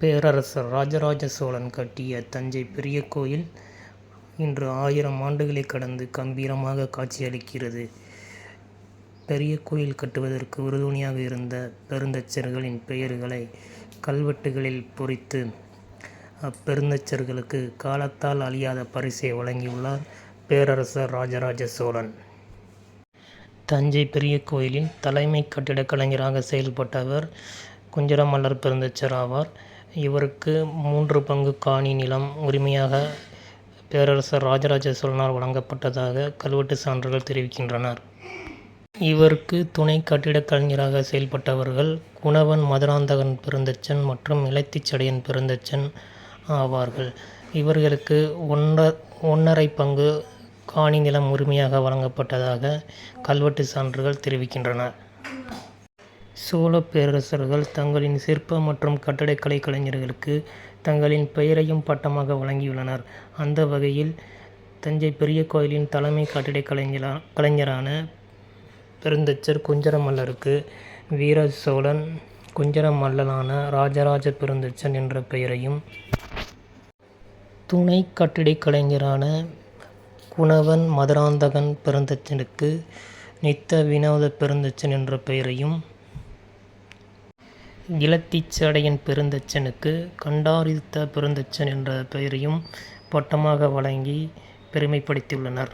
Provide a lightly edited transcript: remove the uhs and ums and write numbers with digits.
பேரரசர் ராஜராஜ சோழன் கட்டிய தஞ்சை பெரிய கோயில் இன்று 1000 ஆண்டுகளை கடந்து கம்பீரமாக காட்சியளிக்கிறது. பெரிய கோயில் கட்டுவதற்கு உறுதுணையாக இருந்த பெருந்தச்சர்களின் பெயர்களை கல்வெட்டுகளில் பொறித்து அப்பெருந்தச்சர்களுக்கு காலத்தால் அழியாத பரிசை வழங்கியுள்ளார் பேரரசர் ராஜராஜ சோழன். தஞ்சை பெரிய கோயிலின் தலைமை கட்டிடக் கலைஞராக செயல்பட்டவர் குஞ்சரமல்லர் பெருந்தச்சர் ஆவார். இவருக்கு 3 பங்கு காணி நிலம் உரிமையாக பேரரசர் ராஜராஜ சோழனால் வழங்கப்பட்டதாக கல்வெட்டு சான்றுகள் தெரிவிக்கின்றனர். இவருக்கு துணை கட்டிடக் கலைஞராக செயல்பட்டவர்கள் குணவன் மதுராந்தகன் பெருந்தச்சன் மற்றும் இலத்திச்சடையன் பெருந்தச்சன் ஆவார்கள். இவர்களுக்கு 1½ பங்கு காணி நிலம் உரிமையாக வழங்கப்பட்டதாக கல்வெட்டு சான்றுகள் தெரிவிக்கின்றன. சோழ பேரரசர்கள் தங்களின் சிற்ப மற்றும் கட்டடக்கலை கலைஞர்களுக்கு தங்களின் பெயரையும் பட்டமாக வழங்கியுள்ளனர். அந்த வகையில் தஞ்சை பெரிய கோயிலின் தலைமை கட்டிடக் கலைஞரான பெருந்தச்சர் குஞ்சரமல்லருக்கு வீர சோழன் குஞ்சரமல்லலான ராஜராஜ பெருந்தச்சன் என்ற பெயரையும், துணை கட்டிடக் கலைஞரான குணவன் மதுராந்தகன் பெருந்தச்சனுக்கு நித்த வினோத பெருந்தச்சன் என்ற பெயரையும், இலத்திச்சடையன் பெருந்தச்சனுக்கு கண்டாதித்த பெருந்தச்சன் என்ற பெயரையும் பட்டமாக வழங்கி பெருமைப்படுத்தியுள்ளனர்.